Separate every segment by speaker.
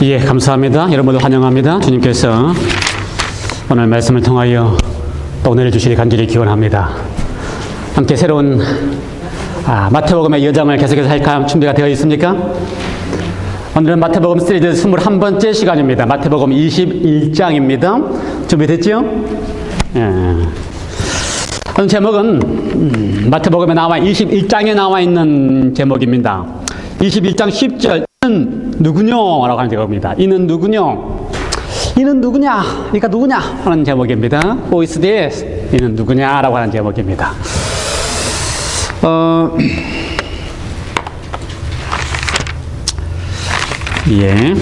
Speaker 1: 예, 감사합니다. 여러분 모두 환영합니다. 주님께서 오늘 말씀을 통하여 또 은혜를 주시리 간절히 기원합니다. 함께 새로운 마태복음의 여정을 계속해서 할 준비가 되어 있습니까? 오늘은 마태복음 시리즈 21번째 시간입니다. 마태복음 21장입니다. 준비됐죠? 예. 오늘 제목은 마태복음에 나와 21장에 나와 있는 제목입니다. 21장 10절 이는 누구뇨? 라고 하는 제목입니다. 이는 누구뇨? 이는 누구냐? 그러니까 누구냐? 하는 제목입니다. Who is this? 이는 누구냐? 라고 하는 제목입니다. 예.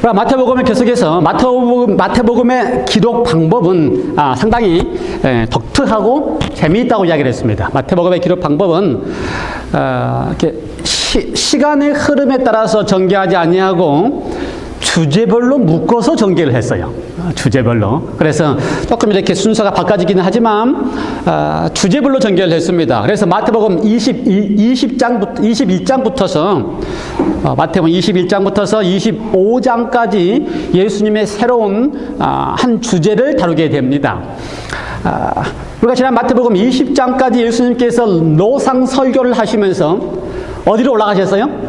Speaker 1: 마태복음을 계속해서 마태복음의 기록 방법은 상당히 독특하고 재미있다고 이야기를 했습니다. 마태복음의 기록 방법은 이렇게 시간의 흐름에 따라서 전개하지 아니하고 주제별로 묶어서 전개를 했어요. 주제별로. 그래서 조금 이렇게 순서가 바꿔지기는 하지만 주제별로 전개를 했습니다. 그래서 마태복음 22장부터서 마태복음 21장부터서 25장까지 예수님의 새로운 한 주제를 다루게 됩니다. 우리가 지난 마태복음 20장까지 예수님께서 노상 설교를 하시면서 어디로 올라가셨어요?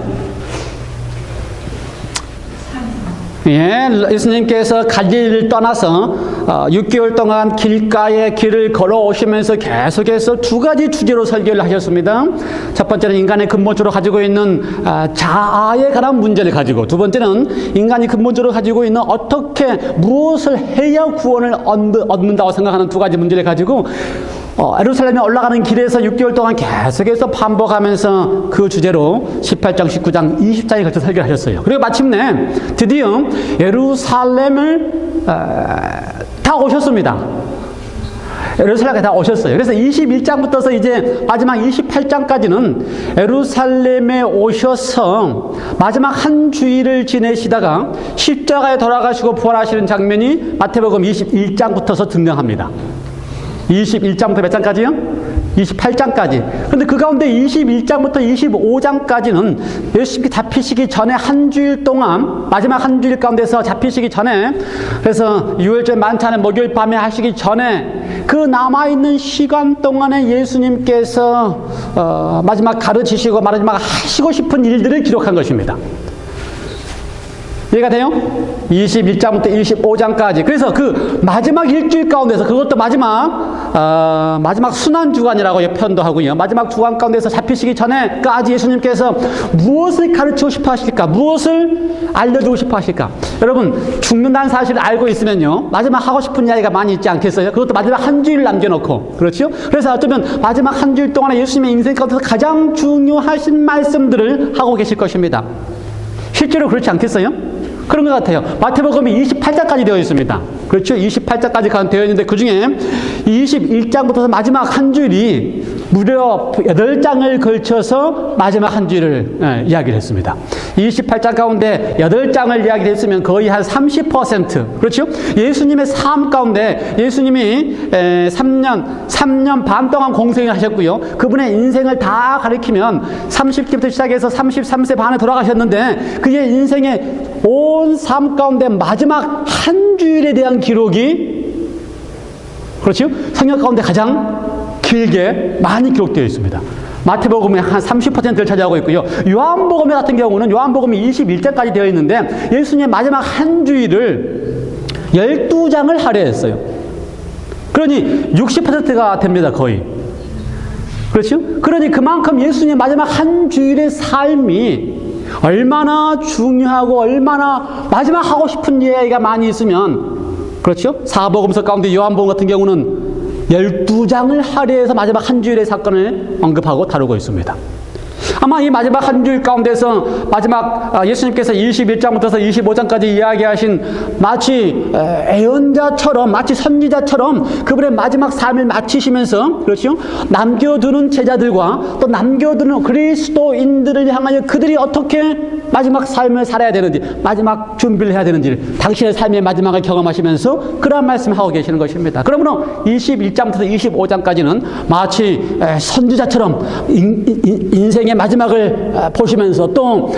Speaker 1: 예, 예수님께서 갈릴리를 떠나서 6개월 동안 길가에 길을 걸어오시면서 계속해서 두 가지 주제로 설교를 하셨습니다. 첫 번째는 인간의 근본적으로 가지고 있는 자아에 관한 문제를 가지고, 두 번째는 인간이 근본적으로 가지고 있는 어떻게 무엇을 해야 구원을 얻는다고 생각하는 두 가지 문제를 가지고 예루살렘에 올라가는 길에서 6개월 동안 계속해서 반복하면서 그 주제로 18장, 19장, 20장에 걸쳐 설교를 하셨어요. 그리고 마침내 드디어 예루살렘을 다 오셨습니다. 예루살렘에 다 오셨어요. 그래서 21장부터서 이제 마지막 28장까지는 예루살렘에 오셔서 마지막 한 주일을 지내시다가 십자가에 돌아가시고 부활하시는 장면이 마태복음 21장부터서 등장합니다. 21장부터 몇 장까지요? 28장까지. 그런데 그 가운데 21장부터 25장까지는 예수님이 잡히시기 전에 한 주일 동안, 마지막 한 주일 가운데서 잡히시기 전에, 그래서 유월절 만찬을 목요일 밤에 하시기 전에 그 남아있는 시간 동안에 예수님께서 마지막 가르치시고 마지막 하시고 싶은 일들을 기록한 것입니다. 이해가 돼요? 21장부터 25장까지. 그래서 그 마지막 일주일 가운데서, 그것도 마지막 순환주간이라고 표현도 하고요. 마지막 주간 가운데서 잡히시기 전에까지 예수님께서 무엇을 가르치고 싶어 하실까? 무엇을 알려주고 싶어 하실까? 여러분, 죽는다는 사실을 알고 있으면요, 마지막 하고 싶은 이야기가 많이 있지 않겠어요? 그것도 마지막 한 주일 남겨놓고. 그렇죠? 그래서 어쩌면 마지막 한 주일 동안에 예수님의 인생 가운데서 가장 중요하신 말씀들을 하고 계실 것입니다. 실제로 그렇지 않겠어요? 그런 것 같아요. 마태복음이 28장까지 되어 있습니다. 그렇죠? 28장까지 되어 있는데 그 중에 21장부터 마지막 한 주일이 무려 8장을 걸쳐서 마지막 한 주일을 이야기를 했습니다. 28장 가운데 8장을 이야기를 했으면 거의 한 30%. 그렇죠? 예수님의 삶 가운데 예수님이 3년 반 동안 공생을 하셨고요. 그분의 인생을 다 가리키면 30세부터 시작해서 33세 반에 돌아가셨는데 그의 인생의 온 삶 가운데 마지막 한 주일에 대한 기록이, 그렇죠? 성경 가운데 가장 길게 많이 기록되어 있습니다. 마태복음의 한 30%를 차지하고 있고요. 요한복음 같은 경우는 요한복음이 21장까지 되어 있는데 예수님의 마지막 한 주일을 12장을 할애했어요. 그러니 60%가 됩니다, 거의. 그렇죠? 그러니 그만큼 예수님의 마지막 한 주일의 삶이 얼마나 중요하고 얼마나 마지막 하고 싶은 이야기가 많이 있으면, 그렇죠? 사복음서 가운데 요한복음 같은 경우는 12장을 할애해서 마지막 한 주일의 사건을 언급하고 다루고 있습니다. 아마 이 마지막 한 주일 가운데서 마지막 예수님께서 21장부터 25장까지 이야기하신 마치 애언자처럼, 마치 선지자처럼 그분의 마지막 삶을 마치시면서, 그렇죠? 남겨두는 제자들과 또 남겨두는 그리스도인들을 향하여 그들이 어떻게 마지막 삶을 살아야 되는지, 마지막 준비를 해야 되는지, 당신의 삶의 마지막을 경험하시면서 그러한 말씀을 하고 계시는 것입니다. 그러므로 21장부터 25장까지는 마치 선지자처럼 인생의 마지막을 보시면서 또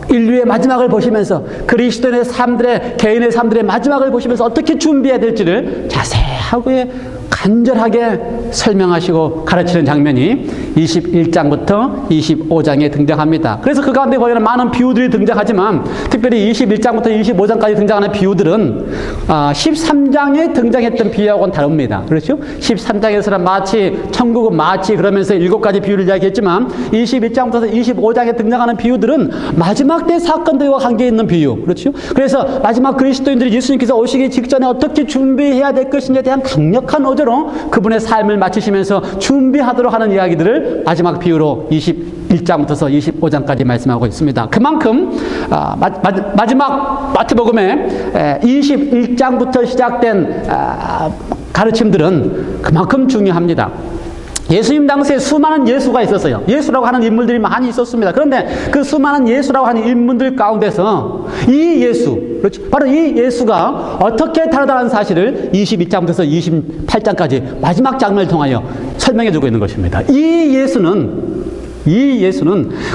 Speaker 1: 인류의 마지막을 보시면서 그리스도인의 삶들의, 개인의 삶들의 마지막을 보시면서 어떻게 준비해야 될지를 자세하게 간절하게 설명하시고 가르치는 장면이 21장부터 25장에 등장합니다. 그래서 그 가운데 보면 많은 비유들이 등장하지만 특별히 21장부터 25장까지 등장하는 비유들은 13장에 등장했던 비유하고는 다릅니다. 그렇죠? 13장에서는 마치 천국은 마치 그러면서 7가지 비유를 이야기했지만 21장부터 25장에 등장하는 비유들은 마지막 때 사건들과 관계 있는 비유. 그렇죠? 그래서 마지막 그리스도인들이 예수님께서 오시기 직전에 어떻게 준비해야 될 것인지에 대한 강력한 어조로 그분의 삶을 마치시면서 준비하도록 하는 이야기들을 마지막 비유로 21장부터 25장까지 말씀하고 있습니다. 그만큼 마지막 마태복음의 21장부터 시작된 가르침들은 그만큼 중요합니다. 예수님 당시에 수많은 예수가 있었어요. 예수라고 하는 인물들이 많이 있었습니다. 그런데 그 수많은 예수라고 하는 인물들 가운데서 이 예수, 그렇죠? 바로 이 예수가 어떻게 다르다는 사실을 22장부터 28장까지 마지막 장면을 통하여 설명해 주고 있는 것입니다. 이 예수는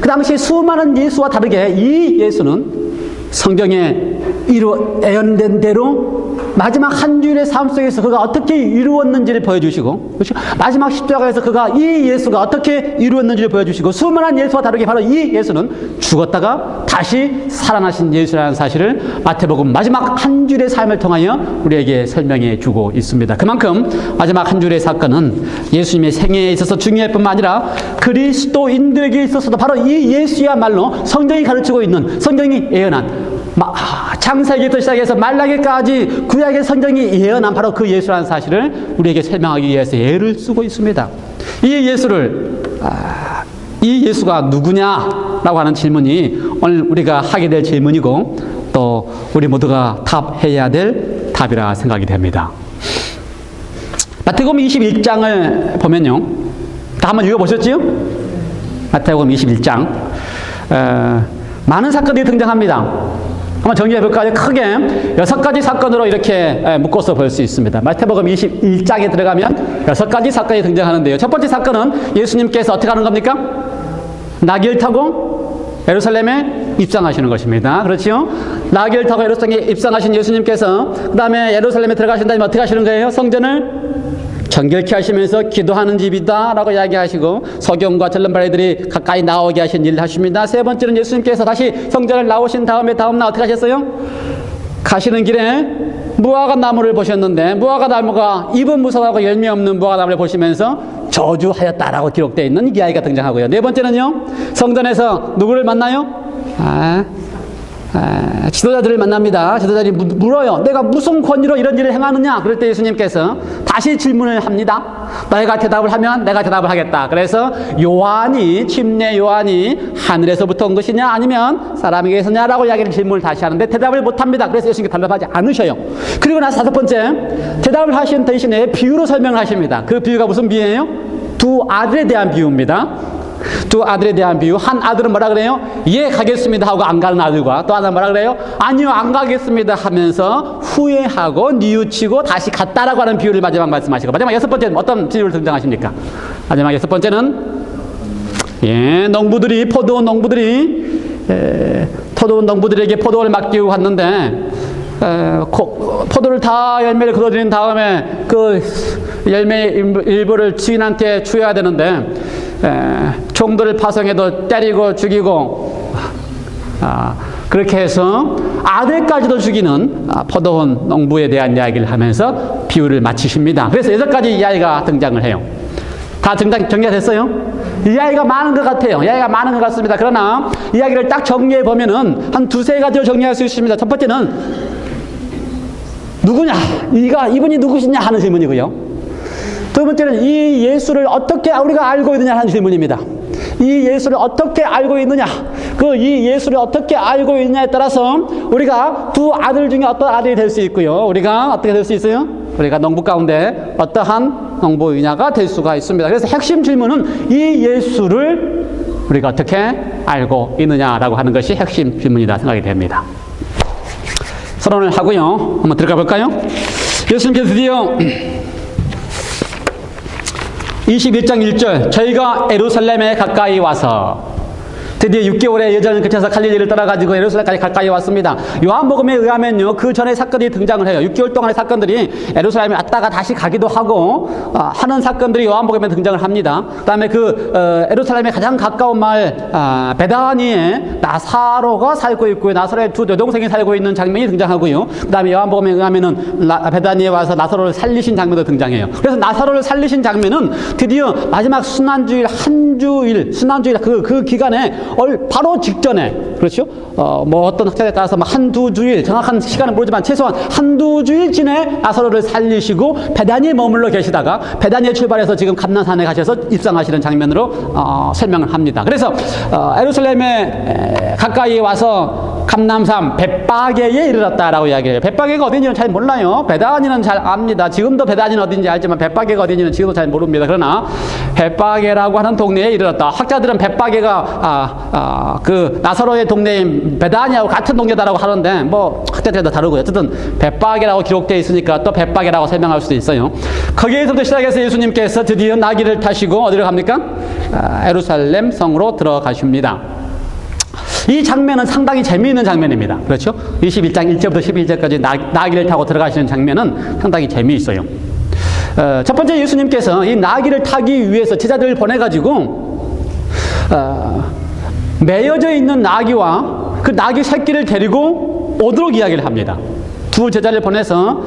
Speaker 1: 그 당시 수많은 예수와 다르게 이 예수는 성경에 예언된 대로 마지막 한 주일의 삶 속에서 그가 어떻게 이루었는지를 보여주시고, 그렇죠? 마지막 십자가에서 그가 이 예수가 어떻게 이루었는지를 보여주시고, 수많은 예수와 다르게 바로 이 예수는 죽었다가 다시 살아나신 예수라는 사실을 마태복음 마지막 한 주일의 삶을 통하여 우리에게 설명해 주고 있습니다. 그만큼 마지막 한 주일의 사건은 예수님의 생애에 있어서 중요할 뿐만 아니라 그리스도인들에게 있어서도 바로 이 예수야말로 성경이 가르치고 있는, 성경이 예언한, 창세기부터 시작해서 말라기까지 구약의 성경이 예언한 바로 그 예수라는 사실을 우리에게 설명하기 위해서 예를 쓰고 있습니다. 이 예수가 누구냐라고 하는 질문이 오늘 우리가 하게 될 질문이고 또 우리 모두가 답해야 될 답이라 생각이 됩니다. 마태복음 21장을 보면요, 다 한번 읽어보셨지요? 마태복음 21장 많은 사건들이 등장합니다. 한번 정리해볼까요? 크게 6가지 사건으로 이렇게 묶어서 볼 수 있습니다. 마태복음 21장에 들어가면 6가지 사건이 등장하는데요. 첫 번째 사건은 예수님께서 어떻게 하는 겁니까? 나귀를 타고 예루살렘에 입성하시는 것입니다. 그렇죠? 나귀를 타고 예루살렘에 입성하신 예수님께서 그 다음에 예루살렘에 들어가신 다음에 어떻게 하시는 거예요? 성전을 정결케 하시면서 기도하는 집이다 라고 이야기하시고 서경과 전람발이들이 가까이 나오게 하신 일을 하십니다. 세 번째는 예수님께서 다시 성전을 나오신 다음에 다음날 어떻게 하셨어요? 가시는 길에 무화과 나무를 보셨는데 무화과 나무가 잎은 무성하고 열매 없는 무화과 나무를 보시면서 저주하였다라고 기록되어 있는 이야기가 등장하고요. 네 번째는요, 성전에서 누구를 만나요? 지도자들을 만납니다. 지도자들이 물어요. 내가 무슨 권위로 이런 일을 행하느냐? 그럴 때 예수님께서 다시 질문을 합니다. 너희가 대답을 하면 내가 대답을 하겠다. 그래서 침례 요한이 하늘에서부터 온 것이냐 아니면 사람에게서냐 라고 질문을 다시 하는데 대답을 못합니다. 그래서 예수님께서 대답하지 않으셔요. 그리고 나서 5번째, 대답을 하신 대신에 비유로 설명을 하십니다. 그 비유가 무슨 비유예요? 두 아들에 대한 비유입니다. 두 아들에 대한 비유. 한 아들은 뭐라 그래요? 예, 가겠습니다 하고 안 가는 아들과 또 하나는 뭐라 그래요? 아니요, 안 가겠습니다 하면서 후회하고 뉘우치고 다시 갔다라고 하는 비유를 마지막 말씀하시고, 마지막 6번째는 어떤 비유를 등장하십니까? 마지막 6번째는 포도원 농부들에게 포도원을 맡기고 갔는데 포도를 다 열매를 거둬들인 다음에 그 열매 일부를 주인한테 주어야 되는데 종들을 파송해도 때리고 죽이고 그렇게 해서 아들까지도 죽이는 포도원 농부에 대한 이야기를 하면서 비유를 마치십니다. 그래서 6가지 이야기가 등장을 해요. 다 정리가 됐어요? 이야기가 많은 것 같아요. 이야기가 많은 것 같습니다. 그러나 이야기를 딱 정리해 보면은 한 2-3가지로 정리할 수 있습니다. 첫 번째는 누구냐? 이분이 누구시냐 하는 질문이고요. 두 번째는 이 예수를 어떻게 우리가 알고 있느냐 하는 질문입니다. 이 예수를 어떻게 알고 있느냐, 그 이 예수를 어떻게 알고 있느냐에 따라서 우리가 두 아들 중에 어떤 아들이 될 수 있고요. 우리가 어떻게 될 수 있어요? 우리가 농부 가운데 어떠한 농부이냐가 될 수가 있습니다. 그래서 핵심 질문은 이 예수를 우리가 어떻게 알고 있느냐라고 하는 것이 핵심 질문이다 생각이 됩니다. 서론을 하고요. 한번 들어가 볼까요? 예수님께서 드디어 21장 1절 저희가 예루살렘에 가까이 와서 드디어 6개월의 여정을 거쳐서 갈릴리를 떠나가지고 예루살렘까지 가까이 왔습니다. 요한복음에 의하면요, 그 전에 사건이 등장을 해요. 6개월 동안의 사건들이 예루살렘에 왔다가 다시 가기도 하고 하는 사건들이 요한복음에 등장을 합니다. 그 다음에 예루살렘에 가장 가까운 마을 베다니에 나사로가 살고 있고요. 나사로의 두 여동생이 살고 있는 장면이 등장하고요. 그 다음에 요한복음에 의하면은 베다니에 와서 나사로를 살리신 장면도 등장해요. 그래서 나사로를 살리신 장면은 드디어 마지막 순환주일 순환주일 그 기간에 바로 직전에, 그렇죠? 뭐 어떤 학자에 따라서 한두 주일, 정확한 시간은 모르지만 최소한 한두 주일 전에 나사로를 살리시고 베다니에 머물러 계시다가 베다니에 출발해서 지금 감난산에 가셔서 입성하시는 장면으로 설명을 합니다. 그래서 예루살렘에 가까이 와서 감람산 벳바게에 이르렀다라고 이야기해요. 벳바게가 어딘지는 잘 몰라요. 베다니는 잘 압니다. 지금도 베다니는 어딘지 알지만 벳바게가 어딘지는 지금도 잘 모릅니다. 그러나 벳바게라고 하는 동네에 이르렀다. 학자들은 벳바게가 그 나사로의 동네인 베다니하고 같은 동네다라고 하는데 뭐 학자들마다 다르고요. 어쨌든 벳바게라고 기록되어 있으니까 또 벳바게라고 설명할 수도 있어요. 거기에서부터 시작해서 예수님께서 드디어 나귀를 타시고 어디로 갑니까? 예루살렘 성으로 들어가십니다. 이 장면은 상당히 재미있는 장면입니다. 그렇죠? 21장 1절부터 12절까지 나귀를 타고 들어가시는 장면은 상당히 재미있어요. 첫 번째, 예수님께서 이 나귀를 타기 위해서 제자들을 보내가지고 매여져 있는 나귀와 그 나귀 새끼를 데리고 오도록 이야기를 합니다. 두 제자를 보내서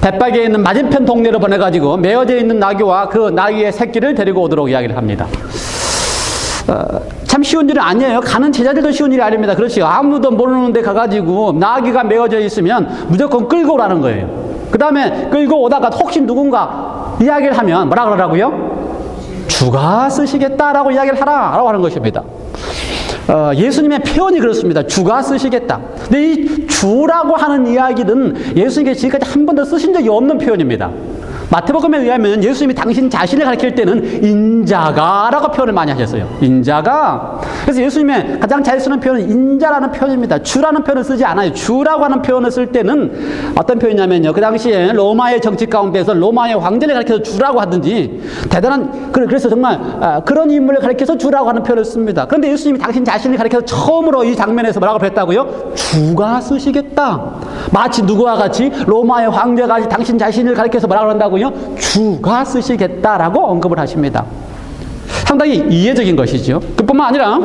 Speaker 1: 벳바게에 있는 맞은편 동네로 보내가지고 매여져 있는 나귀와 그 나귀의 새끼를 데리고 오도록 이야기를 합니다. 참 쉬운 일은 아니에요. 가는 제자들도 쉬운 일이 아닙니다. 그렇지. 아무도 모르는 데 가가지고 나귀가 메어져 있으면 무조건 끌고 오라는 거예요. 그 다음에 끌고 오다가 혹시 누군가 이야기를 하면 뭐라 그러라고요? 주가 쓰시겠다라고 이야기를 하라라고 하는 것입니다. 예수님의 표현이 그렇습니다. 주가 쓰시겠다. 근데 이 주라고 하는 이야기는 예수님께서 지금까지 한 번도 쓰신 적이 없는 표현입니다. 마태복음에 의하면 예수님이 당신 자신을 가리킬 때는 인자가라고 표현을 많이 하셨어요. 인자가. 그래서 예수님의 가장 잘 쓰는 표현은 인자라는 표현입니다. 주라는 표현을 쓰지 않아요. 주라고 하는 표현을 쓸 때는 어떤 표현이냐면요, 그 당시에 로마의 정치 가운데서 로마의 황제를 가리켜서 주라고 하든지 대단한, 그래서 정말 그런 인물을 가리켜서 주라고 하는 표현을 씁니다. 그런데 예수님이 당신 자신을 가리켜서 처음으로 이 장면에서 뭐라고 했다고요? 주가 쓰시겠다. 마치 누구와 같이? 로마의 황제가 같이 당신 자신을 가리켜서 뭐라고 한다고요? 주가 쓰시겠다라고 언급을 하십니다. 상당히 이해적인 것이죠. 그뿐만 아니라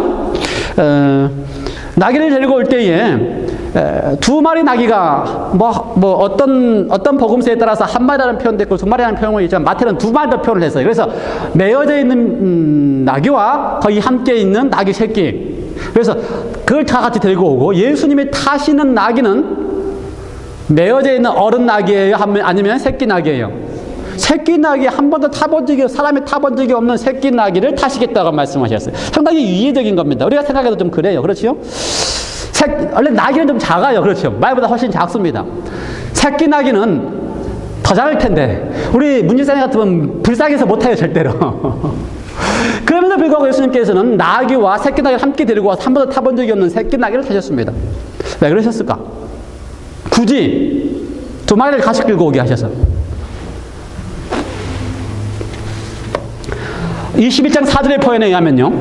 Speaker 1: 나귀를 데리고 올 때에 두 마리 나귀가 어떤 복음서에 따라서 한 마리라는 표현도 있고 두 마리라는 표현이 있지만 마태는 두 마리로 표현을 했어요. 그래서 메어져 있는 나귀와 거기 함께 있는 나귀 새끼. 그래서 그걸 다 같이 데리고 오고, 예수님이 타시는 나귀는 메어져 있는 어른 나귀예요? 아니면 새끼 나귀예요? 새끼 나귀, 한 번도 사람이 타본 적이 없는 새끼 나귀를 타시겠다고 말씀하셨어요. 상당히 이해적인 겁니다. 우리가 생각해도 좀 그래요. 그렇죠? 원래 나귀는 좀 작아요. 그렇죠? 말보다 훨씬 작습니다. 새끼 나귀는 더 작을 텐데, 우리 문지사님 같으면 불쌍해서 못 타요, 절대로. 그럼에도 불구하고 예수님께서는 나귀와 새끼 나귀를 함께 데리고 와서 한 번도 타본 적이 없는 새끼 나귀를 타셨습니다. 왜 그러셨을까? 굳이 두 마리를 같이 끌고 오게 하셔서. 21장 4절의 표현에 의하면요,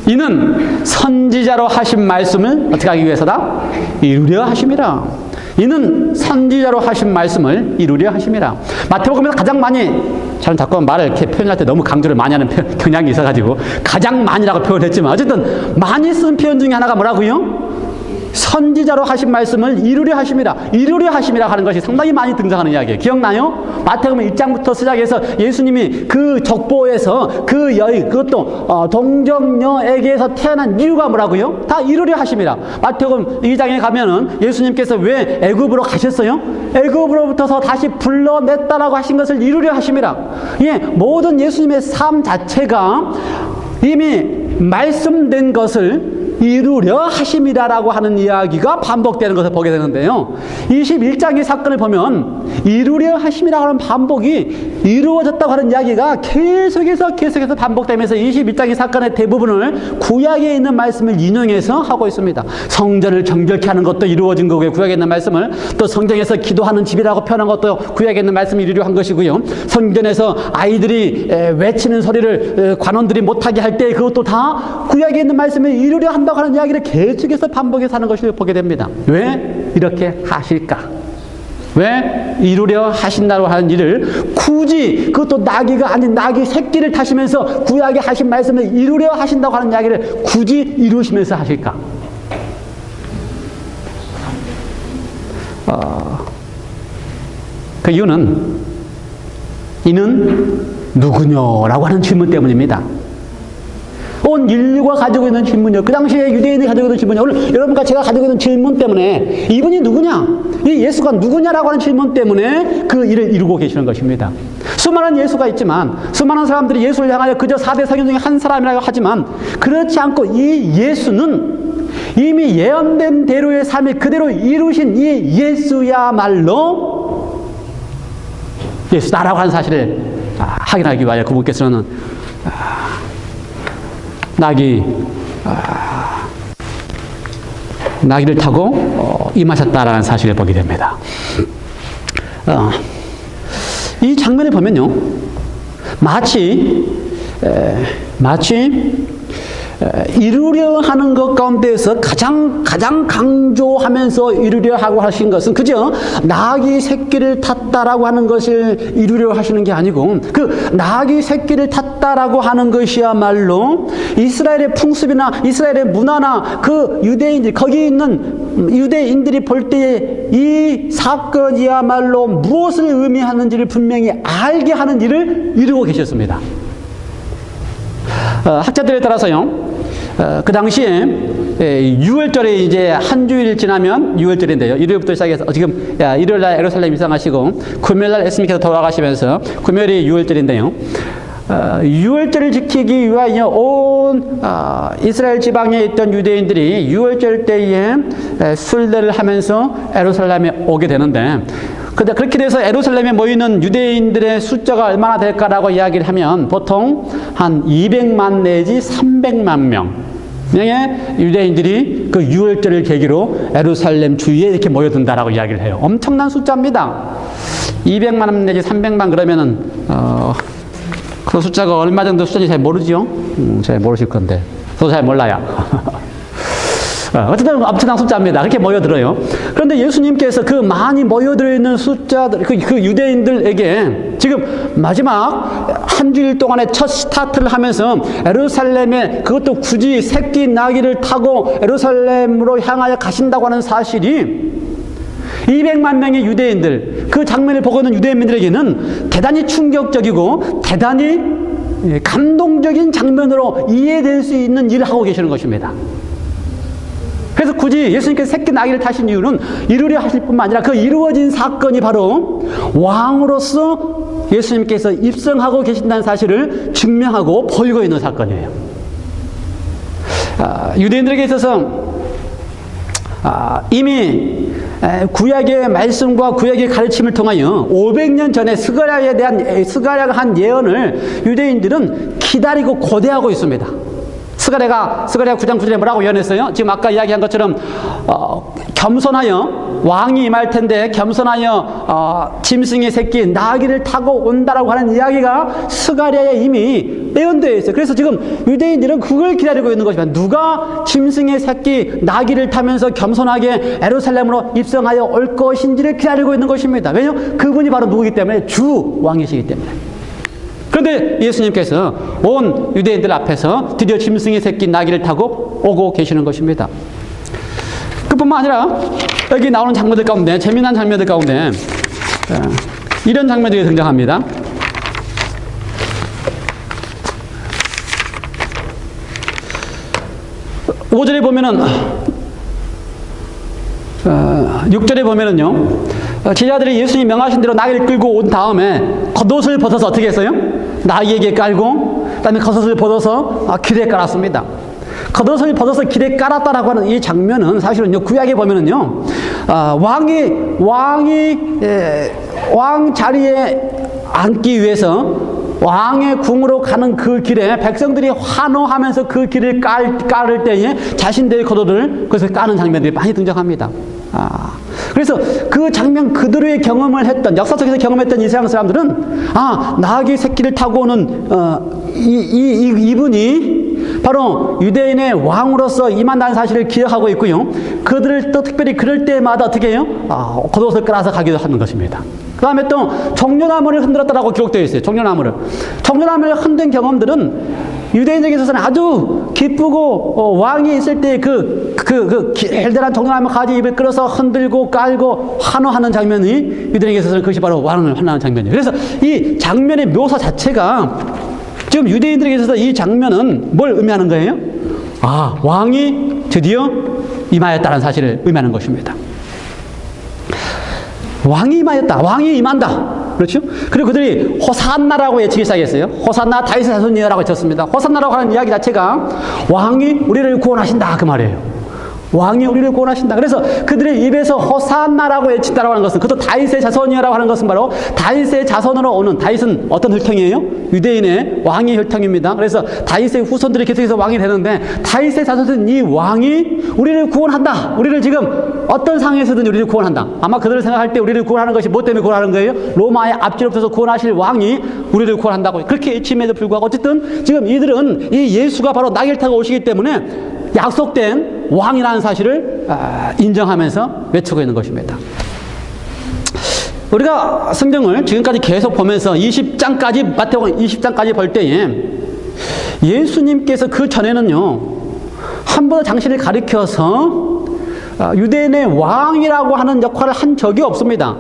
Speaker 1: 이는 선지자로 하신 말씀을 어떻게 하기 위해서다? 이루려 하심이라. 이는 선지자로 하신 말씀을 이루려 하심이라. 마태복음에서 가장 많이, 저는 자꾸 말을 이렇게 표현할 때 너무 강조를 많이 하는 경향이 있어가지고 가장 많이라고 표현했지만 어쨌든 많이 쓴 표현 중에 하나가 뭐라고요? 선지자로 하신 말씀을 이루려 하심이라. 이루려 하심이라 하는 것이 상당히 많이 등장하는 이야기예요. 기억나요? 마태복음 1장부터 시작해서 예수님이 그 족보에서 그 여인, 그것도 동정녀에게서 태어난 이유가 뭐라고요? 다 이루려 하심이라. 마태복음 2장에 가면은 예수님께서 왜 애굽으로 가셨어요? 애굽으로부터서 다시 불러냈다라고 하신 것을 이루려 하심이라. 예, 모든 예수님의 삶 자체가 이미 말씀된 것을 이루려 하심이라라고 하는 이야기가 반복되는 것을 보게 되는데요. 21장의 사건을 보면 이루려 하심이라고 하는 반복이 이루어졌다고 하는 이야기가 계속해서 반복되면서 21장의 사건의 대부분을 구약에 있는 말씀을 인용해서 하고 있습니다. 성전을 정결케 하는 것도 이루어진 거고요. 구약에 있는 말씀을 또 성경에서 기도하는 집이라고 표현한 것도 구약에 있는 말씀을 이루려 한 것이고요. 성전에서 아이들이 외치는 소리를 관원들이 못하게 할 때 그것도 다 구약에 있는 말씀을 이루려 한다고 하는 이야기를 계속해서 반복해서 하는 것을 보게 됩니다. 왜 이렇게 하실까? 왜 이루려 하신다고 하는 일을 굳이 그것도 나귀가 아닌 나귀 새끼를 타시면서 구약에 하신 말씀을 이루려 하신다고 하는 이야기를 굳이 이루시면서 하실까? 그 이유는 이는 누구냐라고 하는 질문 때문입니다. 온 인류가 가지고 있는 질문이요. 그 당시에 유대인이 가지고 있는 질문이요. 오늘 여러분과 제가 가지고 있는 질문 때문에 이분이 누구냐? 이 예수가 누구냐라고 하는 질문 때문에 그 일을 이루고 계시는 것입니다. 수많은 예수가 있지만 수많은 사람들이 예수를 향하여 그저 4대 성인 중에 한 사람이라고 하지만 그렇지 않고 이 예수는 이미 예언된 대로의 삶을 그대로 이루신 이 예수야말로 예수다라고 하는 사실을 확인하기 위하여 그분께서는 나귀를 타고 임하셨다라는 사실을 보게 됩니다. 이 장면을 보면요, 마치 이루려 하는 것 가운데에서 가장 강조하면서 이루려 하고 하신 것은 그저 나귀 새끼를 탔다라고 하는 것을 이루려 하시는 게 아니고 그 나귀 새끼를 탔다라고 하는 것이야말로 이스라엘의 풍습이나 이스라엘의 문화나 그 유대인들 거기 있는 유대인들이 볼 때에 이 사건이야말로 무엇을 의미하는지를 분명히 알게 하는 일을 이루고 계셨습니다. 학자들에 따라서요, 그 당시에 6월절에 이제 한 주일 지나면 6월절인데요. 일요일부터 시작해서 지금 일요일날 예루살렘 입성하시고 금요일날 예수님께서 돌아가시면서 금요일이 6월절인데요. 6월절을 지키기 위하여 온 이스라엘 지방에 있던 유대인들이 6월절 때에 순례를 하면서 예루살렘에 오게 되는데 근데 그렇게 돼서 예루살렘에 모이는 유대인들의 숫자가 얼마나 될까라고 이야기를 하면 보통 한 200만 내지 300만 명의 유대인들이 그 6월절을 계기로 예루살렘 주위에 이렇게 모여든다라고 이야기를 해요. 엄청난 숫자입니다. 200만 내지 300만 그러면은 그 숫자가 얼마 정도 숫자인지 잘 모르죠? 잘 모르실 건데 저도 잘 몰라요. 어쨌든 엄청난 숫자입니다. 그렇게 모여들어요. 그런데 예수님께서 그 많이 모여들어 있는 숫자들, 그 유대인들에게 지금 마지막 한 주일 동안의 첫 스타트를 하면서 예루살렘에 그것도 굳이 새끼 나귀를 타고 예루살렘으로 향하여 가신다고 하는 사실이 200만 명의 유대인들, 그 장면을 보고 있는 유대인들에게는 대단히 충격적이고 대단히 감동적인 장면으로 이해될 수 있는 일을 하고 계시는 것입니다. 그래서 굳이 예수님께서 새끼 나귀를 타신 이유는 이루려 하실 뿐만 아니라 그 이루어진 사건이 바로 왕으로서 예수님께서 입성하고 계신다는 사실을 증명하고 보이고 있는 사건이에요. 유대인들에게 있어서 이미 구약의 말씀과 구약의 가르침을 통하여 500년 전에 스가랴가 한 예언을 유대인들은 기다리고 고대하고 있습니다. 스가랴 9장 9절에 뭐라고 예언했어요? 지금 아까 이야기한 것처럼 겸손하여 왕이 임할 텐데 겸손하여 짐승의 새끼 나귀를 타고 온다라고 하는 이야기가 스가랴에 이미 예언되어 있어요. 그래서 지금 유대인들은 그걸 기다리고 있는 것입니다. 누가 짐승의 새끼 나귀를 타면서 겸손하게 예루살렘으로 입성하여 올 것인지를 기다리고 있는 것입니다. 왜냐하면 그분이 바로 누구이기 때문에 주 왕이시기 때문에. 그런데 예수님께서 온 유대인들 앞에서 드디어 짐승의 새끼 나귀를 타고 오고 계시는 것입니다. 그뿐만 아니라 여기 나오는 장면들 가운데, 재미난 장면들 가운데 이런 장면들이 등장합니다. 5절에 보면은 6절에 보면은요, 제자들이 예수님이 명하신 대로 나귀를 끌고 온 다음에 겉옷을 벗어서 어떻게 했어요? 나귀에게 깔고 그다음에 겉옷을 벗어서 길에 깔았습니다. 겉옷을 벗어서 길에 깔았다라고 하는 이 장면은 사실은요, 구약에 보면은요, 왕 자리에 앉기 위해서 왕의 궁으로 가는 그 길에 백성들이 환호하면서 그 길을 깔을 때에 자신들의 겉옷을 거기서 까는 장면들이 많이 등장합니다. 그래서 그 장면 그대로의 경험을 했던, 역사 속에서 경험했던 이스라엘 사람들은 나귀 새끼를 타고 오는 이분이 바로 유대인의 왕으로서 임한다는 사실을 기억하고 있고요. 그들을 또 특별히 그럴 때마다 어떻게 해요? 겉옷을 깔아서 가기도 하는 것입니다. 그 다음에 또 종려나무를 흔들었다라고 기록되어 있어요. 종려나무를 흔든 경험들은 유대인에게 있어서는 아주 기쁘고, 왕이 있을 때 길다란 종려나무 가지 잎을 끌어서 흔들고 깔고 환호하는 장면이 유대인에게 있어서는 그것이 바로 왕을 환호하는 장면이에요. 그래서 이 장면의 묘사 자체가 지금 유대인들에게 있어서 이 장면은 뭘 의미하는 거예요? 왕이 드디어 임하였다는 사실을 의미하는 것입니다. 왕이 임하였다. 왕이 임한다. 그렇죠? 그리고 그들이 호산나라고 외치기 시작했어요. 호산나 다윗의 자손이라고 외쳤습니다. 호산나라고 하는 이야기 자체가 왕이 우리를 구원하신다 그 말이에요. 왕이 우리를 구원하신다. 그래서 그들의 입에서 호산나라고 외친다라고 하는 것은, 그것도 다윗의 자손이라고 하는 것은 바로 다윗의 자손으로 오는, 다윗은 어떤 혈통이에요? 유대인의 왕의 혈통입니다. 그래서 다윗의 후손들이 계속해서 왕이 되는데, 다윗의 자손은 이 왕이 우리를 구원한다. 우리를 지금 어떤 상황에서든 우리를 구원한다. 아마 그들을 생각할 때 우리를 구원하는 것이 뭐 때문에 구원하는 거예요? 로마의 앞지로부터 구원하실 왕이 우리를 구원한다고 그렇게 외침에도 불구하고 어쨌든 지금 이들은 이 예수가 바로 나귀를 타고 오시기 때문에 약속된 왕이라는 사실을 인정하면서 외치고 있는 것입니다. 우리가 성경을 지금까지 계속 보면서 20장까지, 마태복음 20장까지 볼 때에 예수님께서 그 전에는요, 한 번도 당신을 가리켜서 유대인의 왕이라고 하는 역할을 한 적이 없습니다.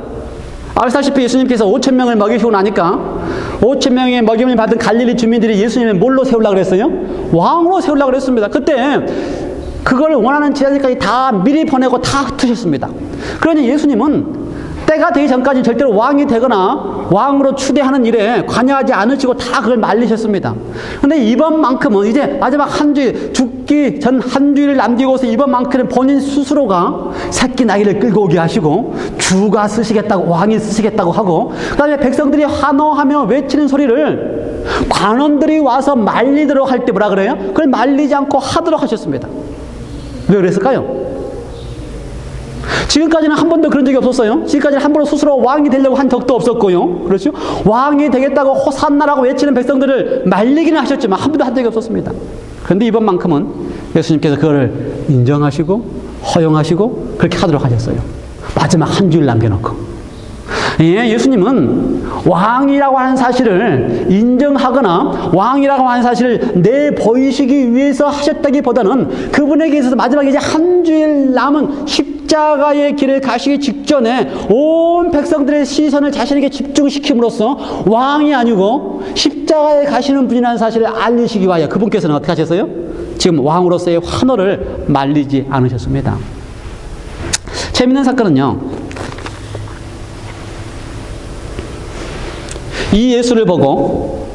Speaker 1: 아시다시피 예수님께서 5,000명을 먹이시고 나니까 5,000명의 먹임을 받은 갈릴리 주민들이 예수님을 뭘로 세우려고 그랬어요? 왕으로 세우려고 그랬습니다. 그때 그걸 원하는 제자들까지 다 미리 보내고 다 흩으셨습니다. 그러니 예수님은 때가 되기 전까지 절대로 왕이 되거나 왕으로 추대하는 일에 관여하지 않으시고 다 그걸 말리셨습니다. 그런데 이번만큼은 이제 마지막 한 주일, 죽기 전 한 주일을 남기고서 이번만큼은 본인 스스로가 새끼 나귀를 끌고 오게 하시고 주가 쓰시겠다고, 왕이 쓰시겠다고 하고, 그 다음에 백성들이 환호하며 외치는 소리를 관원들이 와서 말리도록 할 때 뭐라 그래요? 그걸 말리지 않고 하도록 하셨습니다. 왜 그랬을까요? 지금까지는 한 번도 그런 적이 없었어요. 지금까지는 한 번도 스스로 왕이 되려고 한 적도 없었고요. 그렇죠? 왕이 되겠다고 호산나라고 외치는 백성들을 말리기는 하셨지만 한 번도 한 적이 없었습니다. 그런데 이번만큼은 예수님께서 그걸 인정하시고 허용하시고 그렇게 하도록 하셨어요. 마지막 한 주일 남겨놓고. 예수님은 왕이라고 하는 사실을 인정하거나 왕이라고 하는 사실을 내보이시기 위해서 하셨다기보다는 그분에게 있어서 마지막에 이제 한 주일 남은 십자가의 길을 가시기 직전에 온 백성들의 시선을 자신에게 집중시킴으로써 왕이 아니고 십자가에 가시는 분이라는 사실을 알리시기 위하여 그분께서는 어떻게 하셨어요? 지금 왕으로서의 환호를 말리지 않으셨습니다. 재밌는 사건은요, 이 예수를 보고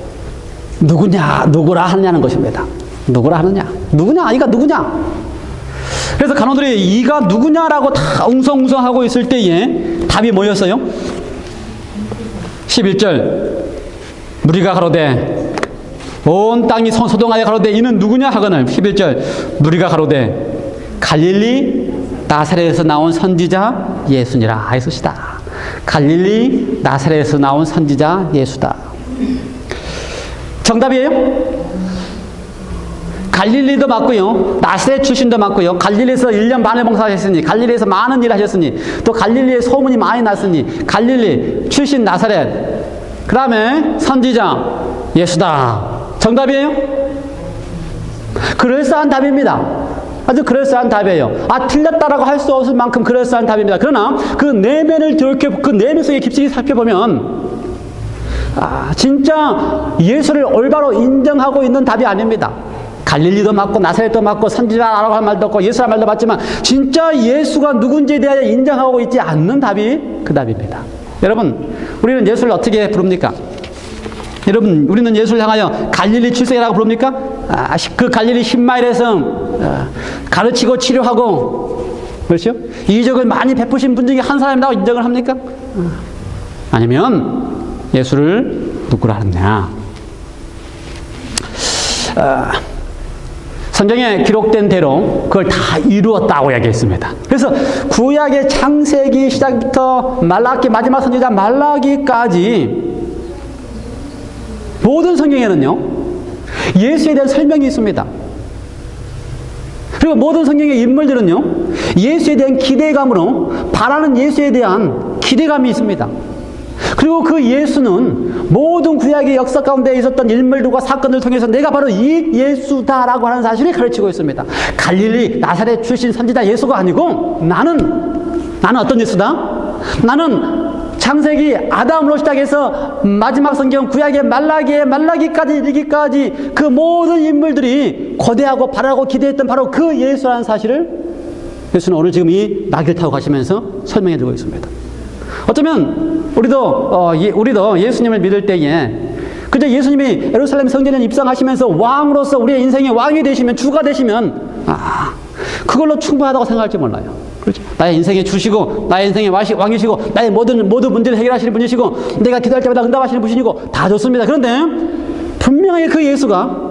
Speaker 1: 누구라 하느냐는 것입니다. 누구라 하느냐? 누구냐? 이가 누구냐? 그래서 간호들이 이가 누구냐라고 다 웅성웅성하고 있을 때에 답이 뭐였어요? 11절 무리가 가로되, 온 땅이 소동하여 가로되 이는 누구냐 하거늘. 11절 무리가 가로되 갈릴리 나사렛에서 나온 선지자 예수니라 하였으시다. 갈릴리 나사렛에서 나온 선지자 예수다. 정답이에요? 갈릴리도 맞고요, 나사렛 출신도 맞고요, 갈릴리에서 1년 반을 봉사하셨으니, 갈릴리에서 많은 일을 하셨으니, 또 갈릴리에 소문이 많이 났으니 갈릴리 출신 나사렛, 그 다음에 선지자 예수다. 정답이에요? 그럴싸한 답입니다. 아주 그럴싸한 답이에요. 틀렸다라고 할 수 없을 만큼 그럴싸한 답입니다. 그러나 그 내면을 그 내면 속에 깊이 살펴보면 진짜 예수를 올바로 인정하고 있는 답이 아닙니다. 갈릴리도 맞고 나사렛도 맞고 선지자라고 할 말도 없고 예수란 말도 맞지만 진짜 예수가 누군지에 대하여 인정하고 있지 않는 답이 그 답입니다. 여러분, 우리는 예수를 어떻게 부릅니까? 여러분, 우리는 예수를 향하여 갈릴리 출생이라고 부릅니까? 그 갈릴리 10마일에서 가르치고 치료하고, 그렇죠? 이적을 많이 베푸신 분 중에 한 사람이라고 인정을 합니까? 아니면 예수를 누구라 하느냐? 성경에 기록된 대로 그걸 다 이루었다고 이야기했습니다. 그래서 구약의 창세기 시작부터 말라기, 마지막 선지자 말라기까지 모든 성경에는요, 예수에 대한 설명이 있습니다. 그리고 모든 성경의 인물들은요, 예수에 대한 기대감으로 바라는 예수에 대한 기대감이 있습니다. 그리고 그 예수는 모든 구약의 역사 가운데 있었던 인물들과 사건을 통해서 내가 바로 이 예수다라고 하는 사실을 가르치고 있습니다. 갈릴리 나사렛 출신 선지자 예수가 아니고 나는 어떤 예수다? 나는 창세기 아담으로 시작해서 마지막 성경 구약의 말라기까지 이르기까지 그 모든 인물들이 고대하고 바라고 기대했던 바로 그 예수라는 사실을 예수는 오늘 지금 이 나귀를 타고 가시면서 설명해 주고 있습니다. 어쩌면 우리도 예수님을 믿을 때에 그저 예수님이 예루살렘 성전에 입성하시면서 왕으로서 우리의 인생의 왕이 되시면, 주가 되시면 그걸로 충분하다고 생각할지 몰라요. 그렇죠? 나의 인생의 주시고 나의 인생의 왕이시고 나의 모든 문제를 해결하시는 분이시고 내가 기도할 때마다 응답하시는 분이시고 다 좋습니다. 그런데 분명하게 그 예수가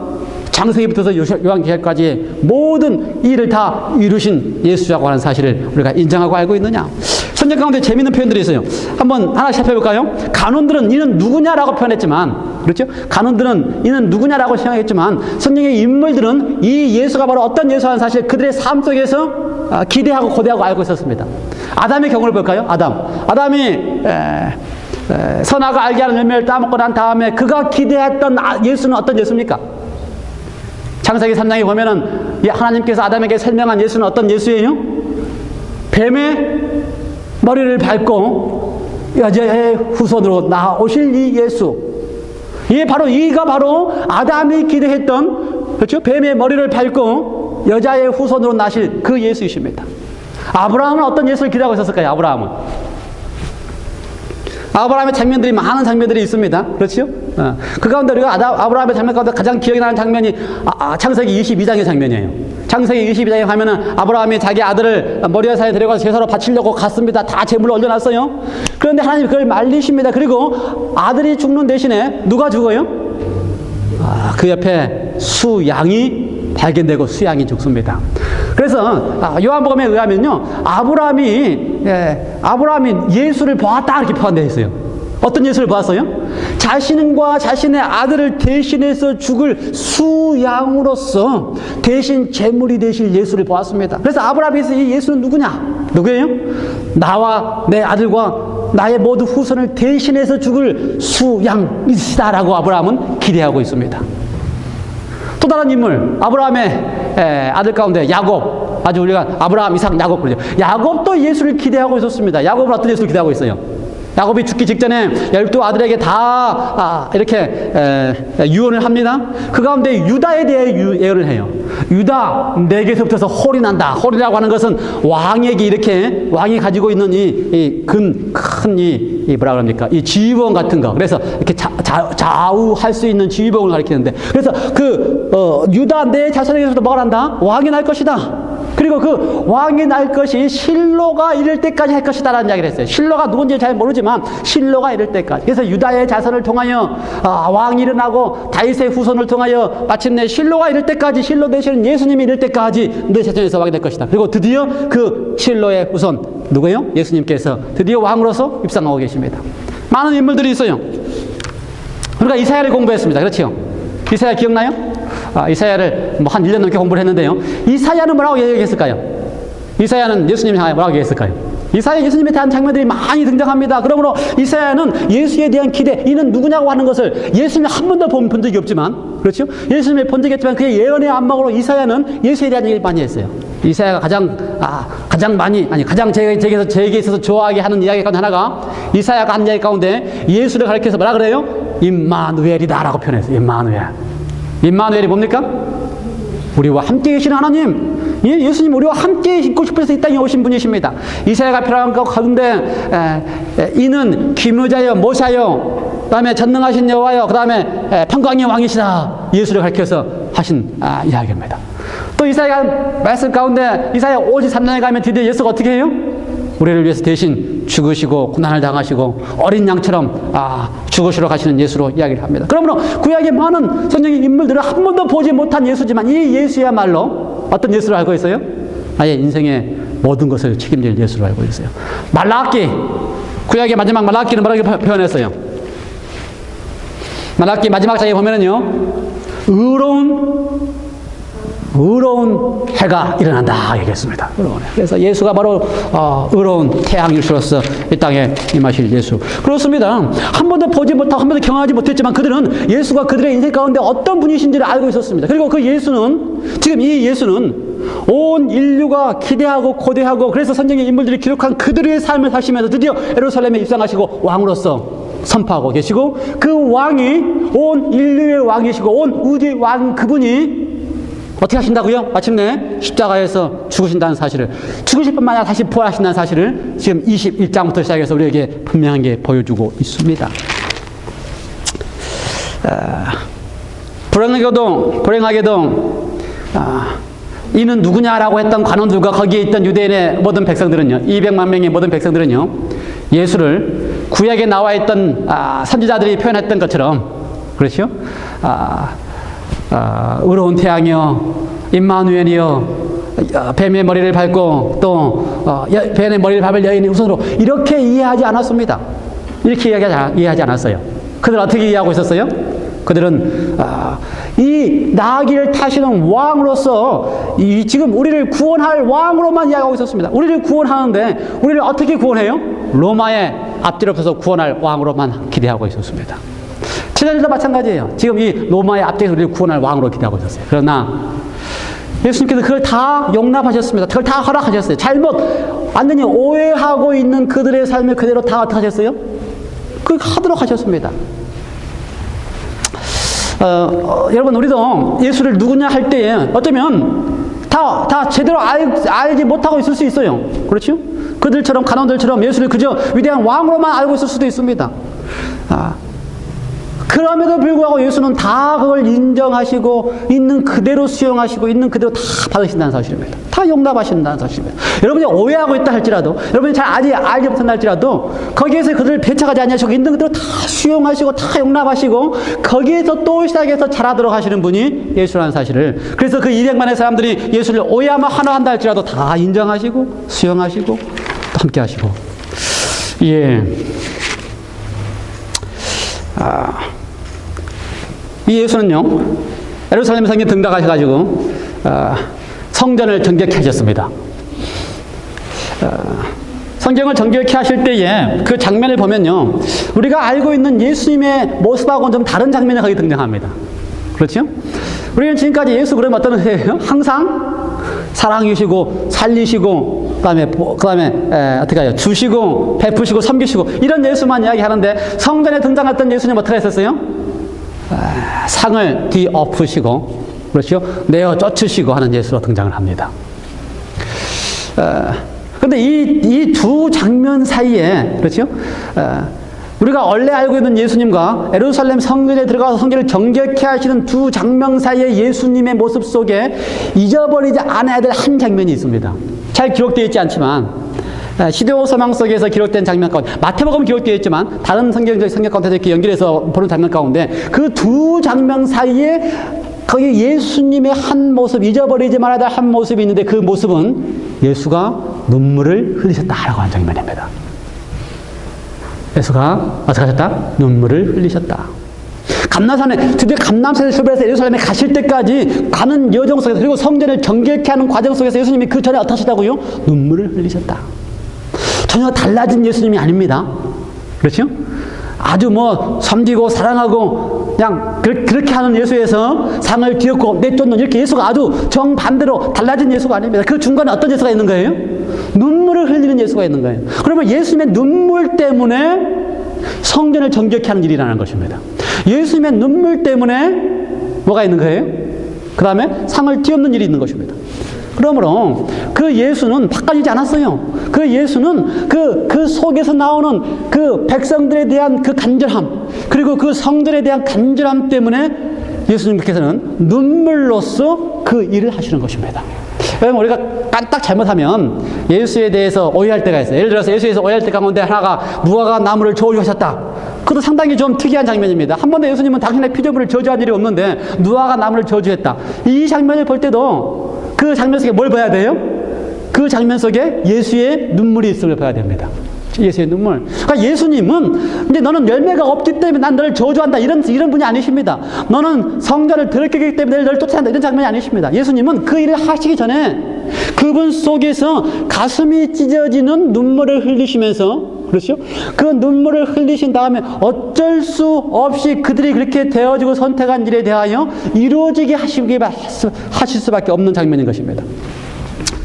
Speaker 1: 창세기부터 요한계시까지 모든 일을 다 이루신 예수라고 하는 사실을 우리가 인정하고 알고 있느냐? 성경 가운데 재미있는 표현들이 있어요. 한번 하나씩 살펴볼까요? 간원들은 이는 누구냐라고 표현했지만, 그렇죠? 간원들은 이는 누구냐라고 생각했지만 성경의 인물들은 이 예수가 바로 어떤 예수라는 사실 그들의 삶 속에서 기대하고 고대하고 알고 있었습니다. 아담의 경우를 볼까요? 아담이 선악을 알게 하는 열매를 따먹고 난 다음에 그가 기대했던 예수는 어떤 예수입니까? 창세기 3장에 보면은 하나님께서 아담에게 설명한 예수는 어떤 예수예요? 뱀의 머리를 밟고 여자의 후손으로 나오실 이 예수. 이가 바로 아담이 기대했던, 그렇죠? 뱀의 머리를 밟고 여자의 후손으로 나실 그 예수이십니다. 아브라함은 어떤 예수를 기대하고 있었을까요? 아브라함의 장면들이 많은 장면들이 있습니다. 그렇죠? 그 가운데 우리가 아브라함의 장면 가운데 가장 기억이 나는 장면이 창세기 22장의 장면이에요. 창세기 22장에 가면은 아브라함이 자기 아들을 모리아산에 데려가서 제사로 바치려고 갔습니다. 다 제물로 올려놨어요. 그런데 하나님이 그걸 말리십니다. 그리고 아들이 죽는 대신에 누가 죽어요? 그 옆에 수양이 발견되고 수양이 죽습니다. 그래서 요한복음에 의하면요, 아브라함이 예수를 보았다 이렇게 표현되어 있어요. 어떤 예수를 보았어요? 자신과 자신의 아들을 대신해서 죽을 수양으로서 대신 제물이 되실 예수를 보았습니다. 그래서 아브라함에서 이 예수는 누구예요? 나와 내 아들과 나의 모두 후손을 대신해서 죽을 수양이시다라고 아브라함은 기대하고 있습니다. 또 다른 인물, 아브라함의 아들 가운데 야곱, 아주 우리가 아브라함, 이삭, 야곱 그러죠. 야곱도 예수를 기대하고 있었습니다. 야곱은 어떤 예수를 기대하고 있어요? 야곱이 죽기 직전에 12아들에게 다 이렇게 유언을 합니다. 그 가운데 유다에 대해 예언을 해요. 유다, 내게서부터 홀이 난다. 홀이라고 하는 것은 왕에게 이렇게, 왕이 가지고 있는 뭐라 그럽니까? 이 지휘봉 같은 거. 그래서 이렇게 좌우할 수 있는 지휘봉을 가리키는데, 그래서 유다, 내 자손에게서부터 뭐가 난다? 왕이 날 것이다. 그리고 그 왕이 날 것이 실로가 이를 때까지 할 것이다라는 이야기를 했어요. 실로가 누군지 잘 모르지만 실로가 이를 때까지. 그래서 유다의 자손을 통하여 왕이 일어나고 다윗의 후손을 통하여 마침내 실로가 이를 때까지, 실로 되시는 예수님이 이를 때까지 너 자손에서 왕이 될 것이다. 그리고 드디어 그 실로의 후손 누구예요? 예수님께서 드디어 왕으로서 입성하고 계십니다. 많은 인물들이 있어요. 우리가 이사야를 공부했습니다. 그렇죠? 이사야 기억나요? 이사야를 한 1년 넘게 공부를 했는데요. 이사야는 뭐라고 얘기했을까요? 이사야는 예수님을 향해 뭐라고 얘기했을까요? 이사야 예수님에 대한 장면들이 많이 등장합니다. 그러므로 이사야는 예수에 대한 기대, 이는 누구냐고 하는 것을 예수님을 한 번도 본 적이 없지만, 그렇죠? 예수님을 본 적이 없지만 그의 예언의 안목으로 이사야는 예수에 대한 얘기를 많이 했어요. 이사야가 가장 제게 있어서 좋아하게 하는 이야기 가운데 하나가, 이사야가 한 이야기 가운데 예수를 가리켜서 뭐라 그래요? 임마누엘이다 라고 표현했어요. 임마누엘이 뭡니까? 우리와 함께 계신 하나님. 예수님 우리와 함께 있고 싶어서 이 땅에 오신 분이십니다. 이사야가 필요한 것 가운데 이는 기묘자여 모사여, 그 다음에 전능하신 여호와여, 그 다음에 평강의 왕이시다, 예수를 가리켜서 하신 이야기입니다. 또 이사야 말씀 가운데 이사야 53장에 가면 드디어 예수가 어떻게 해요? 우리를 위해서 대신 죽으시고 고난을 당하시고 어린 양처럼 죽으시러 가시는 예수로 이야기를 합니다. 그러므로 구약의 많은 성경의 인물들은 한 번도 보지 못한 예수지만 이 예수야말로 어떤 예수를 알고 있어요? 아예 인생의 모든 것을 책임질 예수를 알고 있어요. 말라기, 구약의 마지막 말라기는 뭐라고 표현했어요? 말라기 마지막 장에 보면은요, 의로운 해가 일어난다 얘기했습니다. 그래서 예수가 바로 의로운 태양일수로서 이 땅에 임하실 예수. 그렇습니다. 한 번도 보지 못하고 한 번도 경험하지 못했지만 그들은 예수가 그들의 인생 가운데 어떤 분이신지를 알고 있었습니다. 그리고 그 예수는, 지금 이 예수는 온 인류가 기대하고 고대하고, 그래서 성경의 인물들이 기록한 그들의 삶을 사시면서 드디어 예루살렘에 입성하시고 왕으로서 선포하고 계시고, 그 왕이 온 인류의 왕이시고 온 우주의 왕, 그분이 어떻게 하신다고요? 마침내 십자가에서 죽으신다는 사실을, 죽으실 뿐만 아니라 다시 부활하신다는 사실을 지금 21장부터 시작해서 우리에게 분명하게 보여주고 있습니다. 불행하게도 이는 누구냐라고 했던 관원들과 거기에 있던 유대인의 모든 백성들은요, 200만 명의 모든 백성들은요, 예수를 구약에 나와 있던 선지자들이 표현했던 것처럼, 그렇죠? 의로운 태양이여, 임마누엘이여, 뱀의 머리를 밟고 또 뱀의 머리를 밟을 여인의 후손으로, 이렇게 이해하지 않았습니다. 이렇게 이해하지 않았어요. 그들은 어떻게 이해하고 있었어요? 그들은 이 나귀를 타시는 왕으로서 지금 우리를 구원할 왕으로만 이해하고 있었습니다. 우리를 구원하는데 우리를 어떻게 구원해요? 로마의 앞뒤로 서서 구원할 왕으로만 기대하고 있었습니다. 신자들도 마찬가지예요. 지금 이 로마의 앞뒤에서 우리를 구원할 왕으로 기대하고 있었어요. 그러나 예수님께서 그걸 다 용납하셨습니다. 그걸 다 허락하셨어요. 잘못 완전히 오해하고 있는 그들의 삶을 그대로 다 어떻게 하셨어요? 그걸 하도록 하셨습니다. 여러분, 우리도 예수를 누구냐 할 때에 어쩌면 다 제대로 알지 못하고 있을 수 있어요. 그렇죠? 그들처럼, 간원들처럼 예수를 그저 위대한 왕으로만 알고 있을 수도 있습니다. 그럼에도 불구하고 예수는 다 그걸 인정하시고 있는 그대로 수용하시고 있는 그대로 다 받으신다는 사실입니다. 다 용납하신다는 사실입니다. 여러분이 오해하고 있다 할지라도, 여러분이 잘 알지 못한다 할지라도 거기에서 그들을 배척하지 않으시고 있는 그대로 다 수용하시고 다 용납하시고 거기에서 또 시작해서 자라도록 하시는 분이 예수라는 사실을, 그래서 그 200만의 사람들이 예수를 오해하며 환호한다 할지라도 다 인정하시고 수용하시고 또 함께 하시고. 이 예수는요, 예루살렘 성에 등장하셔가지고 성전을 정결케 하셨습니다. 성경을 정결케 하실 때에 그 장면을 보면요, 우리가 알고 있는 예수님의 모습하고는 좀 다른 장면이 거기 등장합니다. 그렇죠? 우리는 지금까지 예수 그러면 어떤 의미예요? 항상 사랑이시고 살리시고 그다음에 어떻게 해요? 주시고 베푸시고 섬기시고 이런 예수만 이야기하는데, 성전에 등장했던 예수님 어떻게 했었어요? 상을 뒤엎으시고, 그렇죠? 내어 쫓으시고 하는 예수로 등장을 합니다. 그런데 이 두 장면 사이에, 그렇죠? 우리가 원래 알고 있는 예수님과 예루살렘 성전에 들어가서 성전을 정결케 하시는 두 장면 사이에 예수님의 모습 속에 잊어버리지 않아야 될 한 장면이 있습니다. 잘 기록되어 있지 않지만 시대오 소망 속에서 기록된 장면 가운데, 마태복음 기록되어 있지만 다른 성경 가운데 이렇게 연결해서 보는 장면 가운데 그 두 장면 사이에 거기 예수님의 한 모습, 잊어버리지 말아야 될 한 모습이 있는데, 그 모습은 예수가 눈물을 흘리셨다라고 하는 장면입니다. 예수가 어떻게 하셨다? 눈물을 흘리셨다. 드디어 감람산에 출발해서 예루살렘에 가실 때까지 가는 여정 속에서, 그리고 성전을 정결케 하는 과정 속에서 예수님이 그 전에 어떻게 하셨다고요? 눈물을 흘리셨다. 전혀 달라진 예수님이 아닙니다. 그렇죠? 아주 뭐 섬기고 사랑하고 그냥 그렇게 하는 예수에서 상을 뒤엎고 내쫓는 이렇게 예수가 아주 정반대로 달라진 예수가 아닙니다. 그 중간에 어떤 예수가 있는 거예요? 눈물을 흘리는 예수가 있는 거예요. 그러면 예수님의 눈물 때문에 성전을 정결케 하는 일이 일어나는 것입니다. 예수님의 눈물 때문에 뭐가 있는 거예요? 그 다음에 상을 뒤엎는 일이 있는 것입니다. 그러므로 그 예수는 바꿔지지 않았어요. 그 예수는 그 속에서 나오는 그 백성들에 대한 그 간절함, 그리고 그 성들에 대한 간절함 때문에 예수님께서는 눈물로써 그 일을 하시는 것입니다. 여러분, 우리가 딱 잘못하면 예수에 대해서 오해할 때가 있어요. 예를 들어서 예수에서 오해할 때 가운데 하나가 무화과 나무를 저주하셨다. 그것도 상당히 좀 특이한 장면입니다. 한 번도 예수님은 당신의 피조물을 저주한 일이 없는데 무화과 나무를 저주했다. 이 장면을 볼 때도 그 장면 속에 뭘 봐야 돼요? 그 장면 속에 예수의 눈물이 있음을 봐야 됩니다. 예수의 눈물. 그러니까 예수님은 이제 너는 열매가 없기 때문에 난 너를 저주한다 이런 분이 아니십니다. 너는 성전을 더럽히기 때문에 너를 쫓아낸다 이런 장면이 아니십니다. 예수님은 그 일을 하시기 전에 그분 속에서 가슴이 찢어지는 눈물을 흘리시면서, 그렇죠? 그 눈물을 흘리신 다음에 어쩔 수 없이 그들이 그렇게 되어지고 선택한 일에 대하여 이루어지게 하실 수밖에 없는 장면인 것입니다.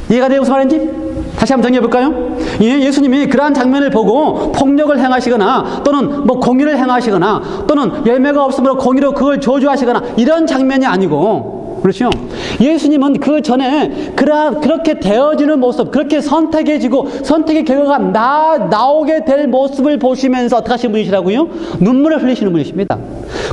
Speaker 1: 이해가 돼요? 무슨 말인지? 다시 한번 정리해볼까요? 예수님이 그러한 장면을 보고 폭력을 행하시거나 또는 뭐 공의를 행하시거나 또는 열매가 없으므로 공의로 그걸 저주하시거나 이런 장면이 아니고, 그렇죠? 예수님은 그 전에 그렇게 되어지는 모습, 그렇게 선택해지고 선택의 결과가 나오게 될 모습을 보시면서 어떻게 하시는 분이시라고요? 눈물을 흘리시는 분이십니다.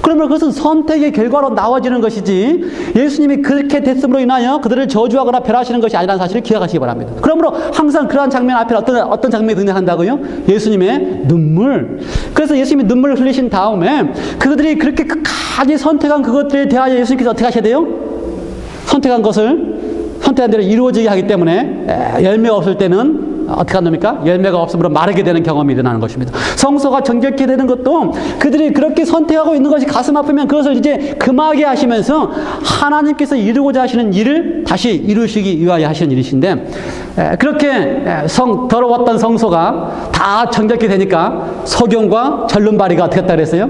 Speaker 1: 그러면 그것은 선택의 결과로 나와지는 것이지 예수님이 그렇게 됐음으로 인하여 그들을 저주하거나 멸하시는 것이 아니라는 사실을 기억하시기 바랍니다. 그러므로 항상 그러한 장면 앞에 어떤 장면이 등장한다고요? 예수님의 눈물. 그래서 예수님이 눈물을 흘리신 다음에 그들이 그렇게 끝까지 선택한 그것들에 대하여 예수님께서 어떻게 하셔야 돼요? 선택한 대로 이루어지게 하기 때문에 열매가 없을 때는 어떻게 한답니까? 열매가 없으므로 마르게 되는 경험이 일어나는 것입니다. 성소가 정결케 되는 것도 그들이 그렇게 선택하고 있는 것이 가슴 아프면 그것을 이제 금하게 하시면서 하나님께서 이루고자 하시는 일을 다시 이루시기 위하여 하시는 일이신데, 그렇게 더러웠던 성소가 다 정결케 되니까 소경과 절름발이가 어떻게 했다 그랬어요?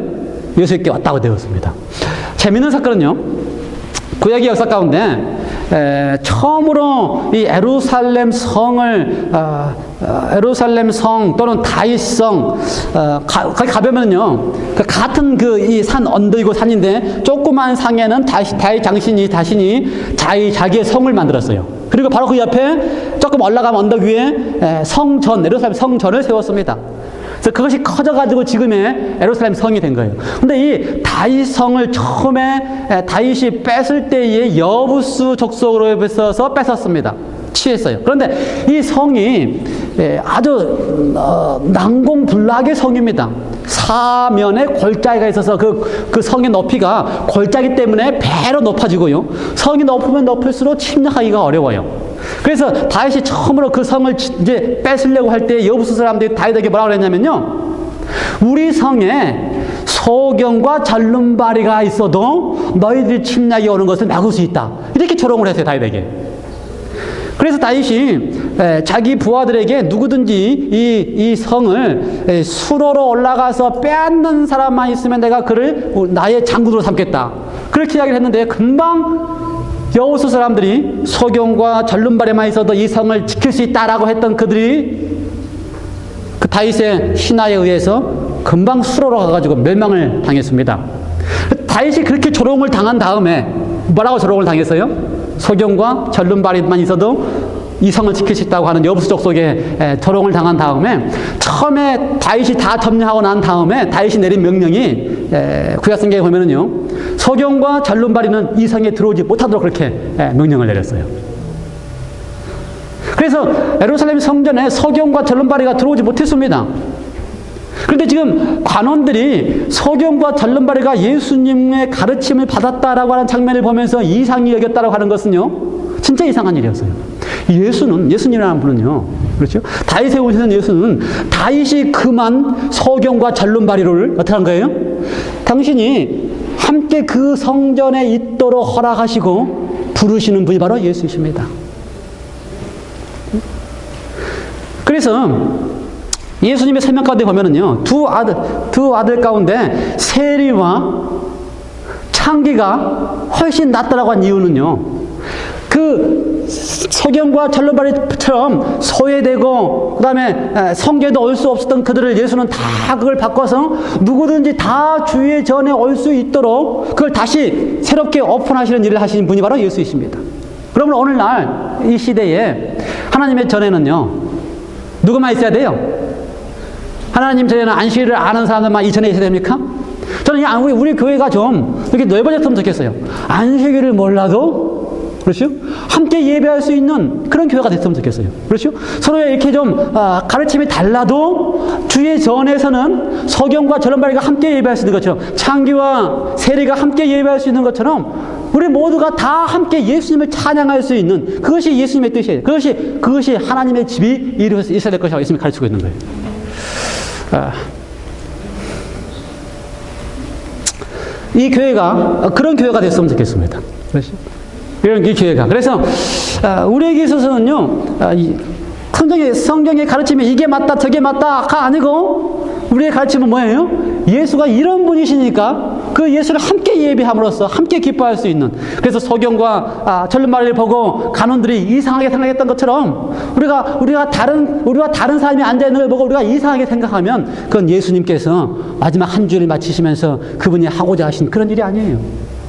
Speaker 1: 예수께 왔다고 되었습니다. 재밌는 사건은요, 구약의 역사 가운데 처음으로 이 예루살렘 성 또는 다윗성 거기 가보면요, 그 같은 이 산 언덕이고 산인데 조그만 상에는 다윗 장신이 자기의 성을 만들었어요. 그리고 바로 그 옆에 조금 올라가면 언덕 위에 예루살렘 성전을 세웠습니다. 그래서 그것이 커져가지고 지금의 예루살렘 성이 된 거예요. 근데 이 다윗 성을 처음에 다윗이 뺐을 때의 여부수 족속으로 있어서 뺏었습니다. 취했어요. 그런데 이 성이 아주 난공불락의 성입니다. 사면에 골짜기가 있어서 그 성의 높이가 골짜기 때문에 배로 높아지고요. 성이 높으면 높을수록 침략하기가 어려워요. 그래서 다윗이 처음으로 그 성을 이제 뺏으려고 할 때 여부수 사람들이 다윗에게 뭐라고 그랬냐면요, 우리 성에 소경과 절름발이가 있어도 너희들 침략이 오는 것을 막을 수 있다. 이렇게 조롱을 했어요, 다윗에게. 그래서 다윗이 자기 부하들에게 누구든지 이 성을 수로로 올라가서 빼앗는 사람만 있으면 내가 그를 나의 장군으로 삼겠다. 그렇게 이야기를 했는데 금방 여호수 사람들이 소경과 절름발에만 있어도 이 성을 지킬 수 있다라고 했던 그들이 그 다윗의 신하에 의해서 금방 수로로 가가지고 멸망을 당했습니다. 다윗이 그렇게 조롱을 당한 다음에 뭐라고 조롱을 당했어요? 소경과 절름발에만 있어도 이 성을 지킬 수 있다고 하는 여부수족 속에 조롱을 당한 다음에 처음에 다윗이 다 점령하고 난 다음에 다윗이 내린 명령이 구약성경에 보면은요, 소경과 절름발이는 이 성에 들어오지 못하도록 그렇게 명령을 내렸어요. 그래서 예루살렘 성전에 소경과 절름발이가 들어오지 못했습니다. 그런데 지금 관원들이 소경과 절름발이가 예수님의 가르침을 받았다라고 하는 장면을 보면서 이상히 여겼다라고 하는 것은요, 진짜 이상한 일이었어요. 예수님이라는 분은요, 그렇죠? 다윗에 오시는 예수는 다윗이 금한 소경과 절름발이를 어떻게 한 거예요? 당신이 함께 그 성전에 있도록 허락하시고 부르시는 분이 바로 예수이십니다. 그래서 예수님의 설명 가운데 보면은요, 두 아들 가운데 세리와 창기가 훨씬 낫다라고 한 이유는요, 그 소경과 절름발이처럼 소외되고 그다음에 성계도 올 수 없었던 그들을 예수는 다 그걸 바꿔서 누구든지 다 주의 전에 올 수 있도록 그걸 다시 새롭게 오픈하시는 일을 하시는 분이 바로 예수이십니다. 그러면 오늘날 이 시대에 하나님의 전에는요, 누구만 있어야 돼요? 하나님 전에는 안식일을 아는 사람들만 이 전에 있어야 됩니까? 저는 우리 교회가 좀 이렇게 넓어졌으면 좋겠어요. 안식일을 몰라도, 그렇죠? 함께 예배할 수 있는 그런 교회가 됐으면 좋겠어요. 그렇죠? 서로 이렇게 좀 가르침이 달라도 주의 전에서는 서경과 절름발이가 함께 예배할 수 있는 것처럼, 창기와 세리가 함께 예배할 수 있는 것처럼 우리 모두가 다 함께 예수님을 찬양할 수 있는, 그것이 예수님의 뜻이에요. 그것이 하나님의 집이 있어야 될 것이라고 예수님이 가르치고 있는 거예요. 이 교회가 그런 교회가 됐으면 좋겠습니다. 그렇죠? 이런 이 교회가. 그래서 우리에게 있어서는요, 성경의 가르침이 이게 맞다 저게 맞다가 아니고, 우리의 가르침은 뭐예요? 예수가 이런 분이시니까 그 예수를 함께 예배함으로써 함께 기뻐할 수 있는, 그래서 소경과 절름발이를 보고 간원들이 이상하게 생각했던 것처럼 우리가 다른 사람이 앉아있는 걸 보고 우리가 이상하게 생각하면 그건 예수님께서 마지막 한 주를 마치시면서 그분이 하고자 하신 그런 일이 아니에요.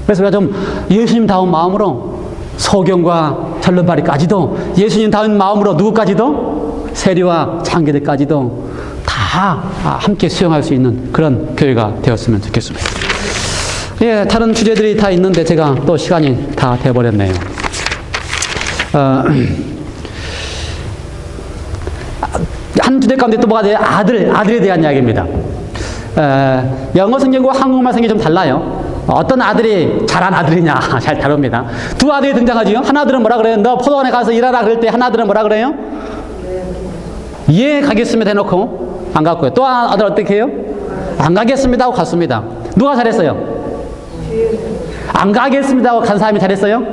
Speaker 1: 그래서 우리가 좀 예수님다운 마음으로 소경과 절름발이까지도, 예수님다운 마음으로 누구까지도, 세리와 창기들까지도 다 함께 수용할 수 있는 그런 교회가 되었으면 좋겠습니다. 예, 다른 주제들이 다 있는데 제가 또 시간이 다 돼버렸네요. 한 주제 가운데 또 뭐가 돼요? 아들에 대한 이야기입니다. 영어 성경과 한국말 성경이 좀 달라요. 어떤 아들이 잘한 아들이냐 잘 다릅니다. 두 아들이 등장하지요. 한 아들은 뭐라 그래요? 너 포도원에 가서 일하라 그럴 때 한 아들은 뭐라 그래요? 예, 가겠습니다 해놓고 안 갔고요. 또 한 아들 어떻게 해요? 안 가겠습니다 하고 갔습니다. 누가 잘했어요? 안 가겠습니다 하고 간 사람이 잘했어요?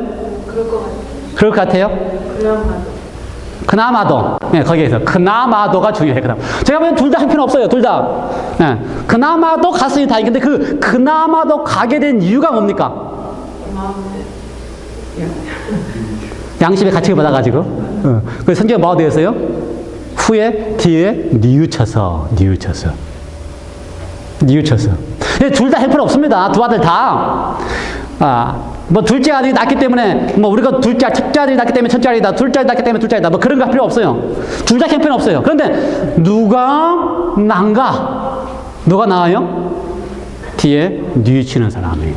Speaker 1: 그럴 것 같아요. 그나마도. 네, 거기에서 그나마도가 중요해요. 제가 보기엔 둘 다 할 필요는 없어요. 둘 다. 네, 그나마도 갔으니 다행인데 그나마도 가게 된 이유가 뭡니까? 양심의 가책을 받아가지고. 그 성경에 뭐가 되어 있어요? 후에 뒤에 뉘우쳐서. 예, 둘 다 할 필요 없습니다. 두 아들 다. 뭐 둘째 아들이 낳기 때문에 뭐 우리가 첫째 아들이 낳기 때문에 첫째 아들이다, 둘째 아들이 낳기 때문에 둘째 아들이다, 뭐 그런 거 할 필요 없어요. 둘 다 형편 없어요. 그런데 누가 나아요? 뒤에 뉘우치는 사람이.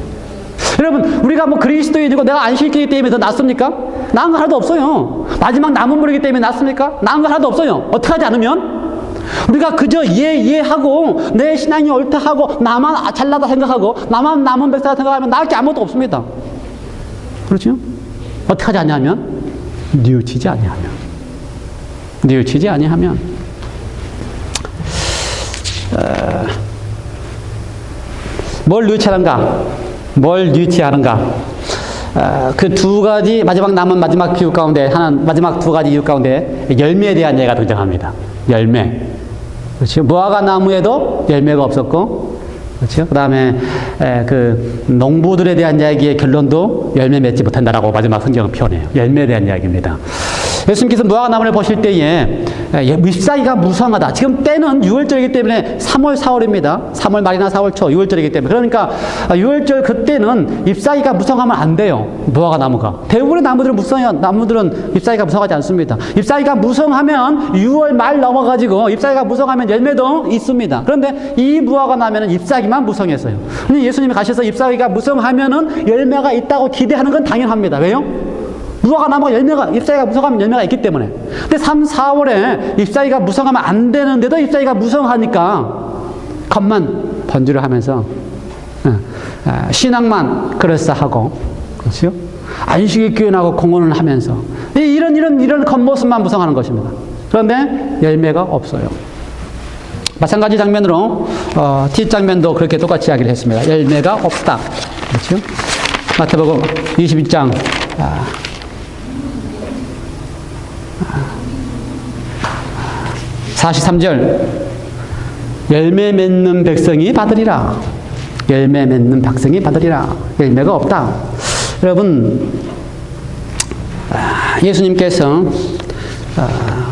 Speaker 1: 여러분, 우리가 뭐 그리스도인이고 내가 안식일이기 때문에 더 낫습니까? 나은 거 하나도 없어요. 마지막 남은 물이기 때문에 낫습니까? 나은 거 하나도 없어요. 어떻게 하지 않으면? 우리가 그저 하고 내 신앙이 옳다 하고 나만 잘나다 생각하고 나만 남은 백사다 생각하면 나을 게 아무것도 없습니다. 그렇죠? 어떻게 하지 않냐면 뉘우치지 아니하면 뭘 뉘우치하는가? 그 두 가지 마지막 두 가지 이유 가운데 열매에 대한 얘기가 등장합니다. 열매. 그렇죠? 무화과 나무에도 열매가 없었고, 그렇죠? 그 다음에 그 농부들에 대한 이야기의 결론도 열매 맺지 못한다라고 마지막 성경은 표현해요. 열매에 대한 이야기입니다. 예수님께서 무화과 나무를 보실 때에 잎사귀가 무성하다. 지금 때는 6월절이기 때문에 3월, 4월입니다. 3월 말이나 4월 초, 6월절이기 때문에. 그러니까 6월절 그때는 잎사귀가 무성하면 안 돼요. 무화과 나무가. 대부분의 나무들은 잎사귀가 무성하지 않습니다. 잎사귀가 무성하면 6월 말 넘어가지고 잎사귀가 무성하면 열매도 있습니다. 그런데 이 무화과 나무는 잎사귀만 무성했어요. 근데 예수님이 가셔서 잎사귀가 무성하면은 열매가 있다고 기대하는 건 당연합니다. 왜요? 무화과 나무가 잎사귀가 무성하면 열매가 있기 때문에. 근데 3, 4월에 잎사귀가 무성하면 안 되는데도 잎사귀가 무성하니까 겉만 번주를 하면서 신앙만 그럴싸하고, 그렇죠? 안식일 교인하고 공헌을 하면서 이런 겉모습만 무성하는 것입니다. 그런데 열매가 없어요. 마찬가지 장면으로 뒷장면도 그렇게 똑같이 이야기를 했습니다. 열매가 없다. 그렇죠? 마태복음 22장 43절 열매 맺는 백성이 받으리라. 열매 맺는 백성이 받으리라. 열매가 없다. 여러분, 예수님께서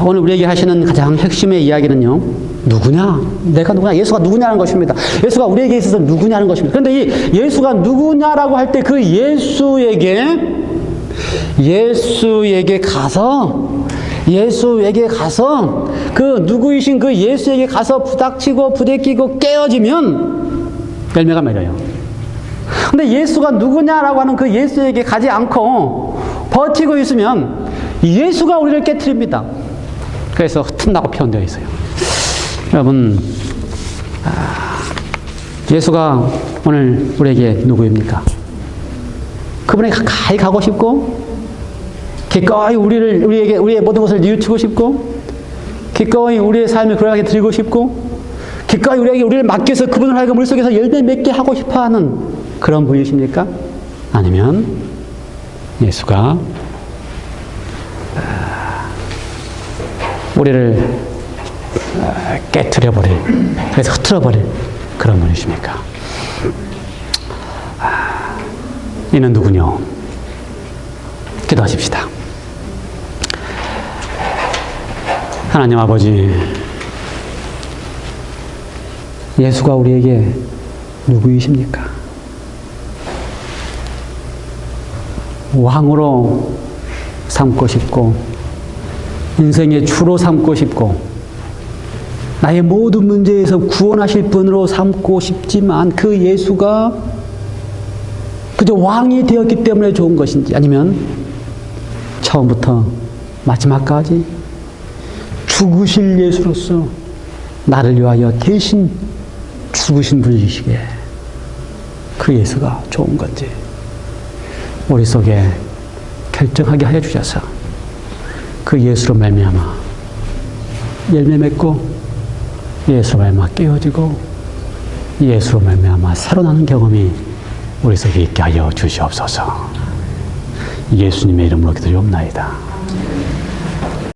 Speaker 1: 오늘 우리에게 하시는 가장 핵심의 이야기는요, 누구냐? 내가 누구냐? 예수가 누구냐는 것입니다. 예수가 우리에게 있어서 누구냐는 것입니다. 그런데 이 예수가 누구냐라고 할 때 그 예수에게 가서 그 누구이신 그 예수에게 가서 부닥치고 부대끼고 깨어지면 열매가 맺어요. 근데 예수가 누구냐라고 하는 그 예수에게 가지 않고 버티고 있으면 예수가 우리를 깨트립니다. 그래서 흩어나고 표현되어 있어요. 여러분, 예수가 오늘 우리에게 누구입니까? 그분에게 가까이 가고 싶고, 기꺼이 우리의 모든 것을 뉘우치고 싶고, 기꺼이 우리의 삶을 그러하게 드리고 싶고, 기꺼이 우리를 맡겨서 그분을 하여금 우리 속에서 열매 맺게 하고 싶어 하는 그런 분이십니까? 아니면 예수가 우리를 깨트려버릴, 그래서 흐트러버릴 그런 분이십니까? 이는 누구뇨? 기도하십시다. 하나님 아버지, 예수가 우리에게 누구이십니까? 왕으로 삼고 싶고, 인생의 주로 삼고 싶고, 나의 모든 문제에서 구원하실 분으로 삼고 싶지만 그 예수가 그저 왕이 되었기 때문에 좋은 것인지, 아니면 처음부터 마지막까지 죽으실 예수로서 나를 위하여 대신 죽으신 분이시기에 그 예수가 좋은 건지 우리 속에 결정하게 하여 주셔서 그 예수로 말미암아 열매 맺고, 예수로 말미암아 깨어지고, 예수로 말미암아 살아나는 경험이 우리 속에 있게 하여 주시옵소서. 예수님의 이름으로 기도하옵나이다.